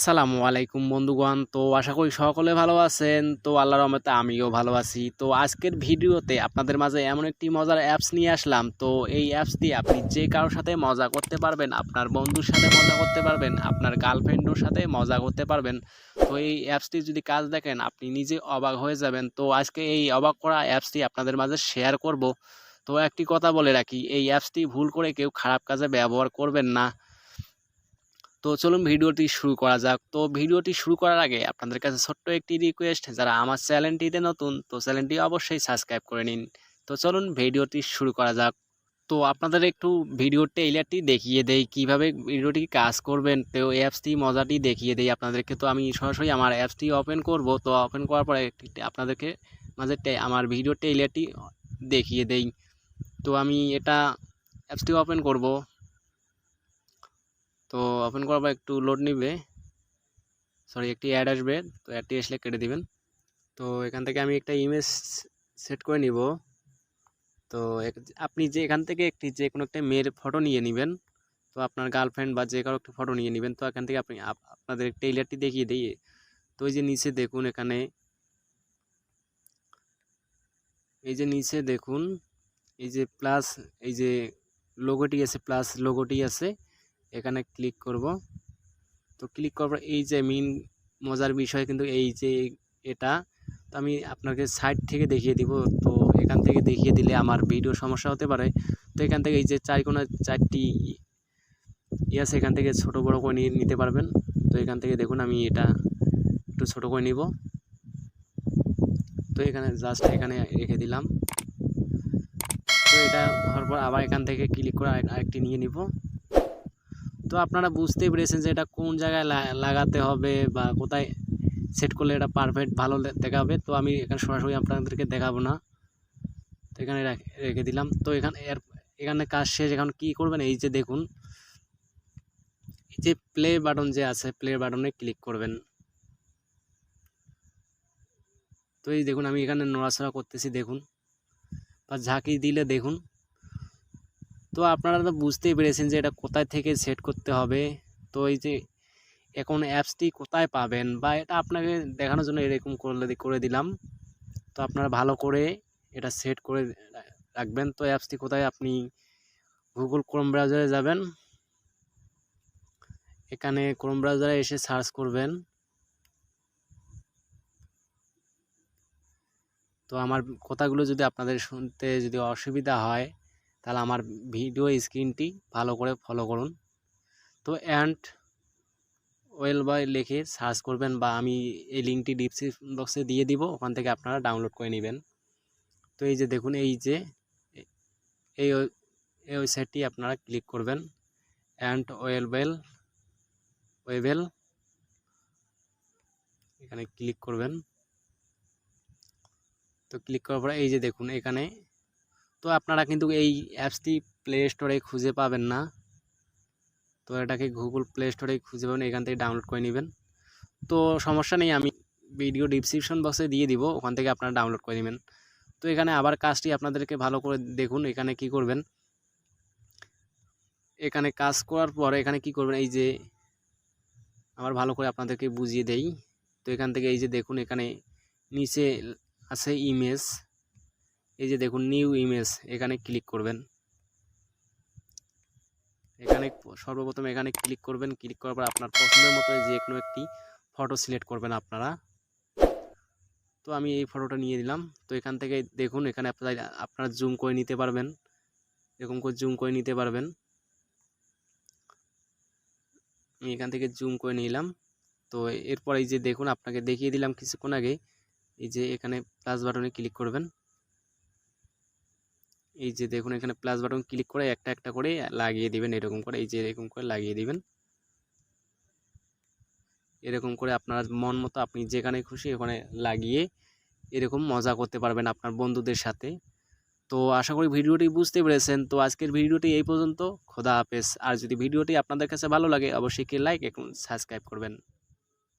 আসসালামু আলাইকুম বন্ধুগণ। তো আশা করি সকলে ভালো আছেন। তো আল্লাহর রহমতে আমিও ভালো আছি। তো আজকের ভিডিওতে আপনাদের মাঝে এমন একটি মজার অ্যাপস নিয়ে আসলাম। তো এই অ্যাপস দিয়ে আপনি যে কারোর সাথে মজা করতে পারবেন, আপনার বন্ধুর সাথে মজা করতে পারবেন, আপনার গার্লফ্রেন্ডের সাথে মজা করতে পারবেন। তো এই অ্যাপসটি যদি কাজ দেখেন আপনি নিজে অবাক হয়ে যাবেন। তো আজকে এই অবাক করা অ্যাপসটি আপনাদের মাঝে শেয়ার করব। তো একটি কথা বলে রাখি, এই অ্যাপসটি ভুল করে কেউ খারাপ কাজে ব্যবহার করবেন না। তো চলুন ভিডিওটি শুরু করা যাক। তো ভিডিওটি শুরু করার আগে আপনাদের কাছে ছোট্ট একটি রিকোয়েস্ট, যারা আমার চ্যানেলটিতে নতুন তো চ্যানেলটি অবশ্যই সাবস্ক্রাইব করে নিন। তো চলুন ভিডিওটি শুরু করা যাক। তো আপনাদের একটু ভিডিও ট্রেইলারটি দেখিয়ে দেই কিভাবে ভিডিওটি কাজ করবেন। তো অ্যাপসটি মজাটি দেখিয়ে দেই আপনাদেরকে। তো আমি সরাসরি আমার অ্যাপসটি ওপেন করব। তো ওপেন করার পরে আপনাদেরকে মাঝে আমার ভিডিও ট্রেইলারটি দেখিয়ে দেই। তো আমি এটা অ্যাপসটি ওপেন করব। তো ওপেন করার পর একটু লোড নিবে, একটি অ্যাড আসবে। তো অ্যাডটি আসলে কেটে দিবেন। তো এখান থেকে আমি একটা ইমেজ সেট করে নিব। তো আপনি যে এখান থেকে যে কোনো একটা মেয়ের ফটো নিয়ে নেবেন। তো আপনার গার্লফ্রেন্ড বা যে কারো একটা ফটো নিয়ে নেবেন। তো এখান থেকে আপনি আপনাদের টেইলারটি দেখিয়ে দিই। তো এই যে নিচে দেখুন, এখানে এই যে নিচে দেখুন, এই যে প্লাস, এই যে লোগোটি আছে, প্লাস লোগোটি আছে, এখানে ক্লিক করব। তো ক্লিক করার পর এই যে মেইন মজার বিষয় কিন্তু এই যে এটা, তো আমি আপনাকে সাইড থেকে দেখিয়ে দিব। তো এখান থেকে দেখিয়ে দিলে আমার ভিডিও সমস্যা হতে পারে। তো এখান থেকে এই যে চারকোনা চারটি আছে, এখান থেকে ছোট বড় করে নিতে পারবেন। তো এখান থেকে দেখুন আমি এটা একটু ছোট করে নিব। তো এখানে জাস্ট এখানে রেখে দিলাম। তো এটা হওয়ার পর আবার এখান থেকে ক্লিক করে আরেকটি নিয়ে নিব। তো আপনারা বুঝতেই পেরেছেন যে এটা কোন জায়গায় লাগাতে হবে বা কোথায় সেট করলে এটা পারফেক্ট ভালো দেখাবে। তো আমি এখানে সরাসরি আপনাদেরকে দেখাবো না। তো এখানে রেখে দিলাম। তো এখানে কাজ শেষ। এখন কি করবেন, এই যে দেখুন, এই যে প্লে বাটন যে আছে, প্লে বাটনে ক্লিক করবেন। তো এই দেখুন আমি এখানে নড়াচড়া করতেছি, দেখুন, বা ঝাঁকি দিলে দেখুন। তো আপনারা তো বুঝতেই পেরেছেন যে এটা কোথায় থেকে সেট করতে হবে। তো এই যে এখন অ্যাপসটি কোথায় পাবেন বা এটা আপনাকে দেখানোর জন্য এরকম করে দিলাম। তো আপনারা ভালো করে এটা সেট করে রাখবেন। তো অ্যাপসটি কোথায়, আপনি গুগল ক্রোম ব্রাউজারে যাবেন। এখানে ক্রোম ব্রাউজারে এসে সার্চ করবেন। তো আমার কথাগুলো যদি আপনাদের শুনতে যদি অসুবিধা হয়, তাহলে আমার ভিডিও স্ক্রিনটি ভালো করে ফলো করুন। তো ওয়েল বাই লিখে সার্চ করবেন, বা আমি এই লিঙ্কটি ডিসক্রিপশন বক্সে দিয়ে দিব, ওখান থেকে আপনারা ডাউনলোড করে নেবেন। তো এই যে দেখুন, এই যে এই ওয়েবসাইটটি আপনারা ক্লিক করবেন, ওয়েবেল, এখানে ক্লিক করবেন। তো ক্লিক করার পরে এই যে দেখুন এখানে, তো আপনারা কিন্তু এই অ্যাপসটি প্লে স্টোরে খুঁজে পাবেন না। তো এটাকে গুগল প্লে স্টোরে খুঁজে পাবেন, এখান থেকে ডাউনলোড করে নেবেন। তো সমস্যা নেই, আমি ভিডিও ডিসক্রিপশন বক্সে দিয়ে দিব, ওখান থেকে আপনারা ডাউনলোড করে নেবেন। তো এখানে আবার কাজটি আপনাদেরকে ভালো করে দেখুন। এখানে কি করবেন, এখানে কাজ করার পরে এখানে কি করবেন, এই যে আবার ভালো করে আপনাদেরকে বুঝিয়ে দেই। তো এখান থেকে এই যে দেখুন, এখানে নিচে আছে ইমেজ, এই যে দেখুন নিউ ইমেজ, এখানে ক্লিক করবেন। এখানে সর্বপ্রথম এখানে ক্লিক করবেন। ক্লিক করার পর আপনার পছন্দের মতো যে কোনো একটি ফটো সিলেক্ট করবেন আপনারা। তো আমি এই ফটোটা নিয়ে নিলাম। তো এখান থেকে দেখুন, এখানে আপনারা জুম করে নিতে পারবেন, এরকম করে জুম করে নিতে পারবেন। আমি এখান থেকে জুম করে নিলাম। তো এরপর এই যে দেখুন, আপনাকে দেখিয়ে দিলাম কিছুক্ষণ আগে, এই যে এখানে প্লাস বাটনে ক্লিক করবেন। এই যে দেখুন, এখানে প্লাস বাটন ক্লিক করে একটা একটা করে লাগিয়ে দিবেন, এরকম করে, এই যে এরকম করে লাগিয়ে দিবেন। এরকম করে আপনার মন মতো আপনি যেখানে খুশি ওখানে লাগিয়ে এরকম মজা করতে পারবেন আপনার বন্ধুদের সাথে। তো আশা করি ভিডিওটি বুঝতে পেরেছেন। তো আজকের ভিডিওটি এই পর্যন্ত। খোদা হাফেজ। আর যদি ভিডিওটি আপনাদের কাছে ভালো লাগে অবশ্যই লাইক এবং সাবস্ক্রাইব করবেন।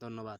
ধন্যবাদ।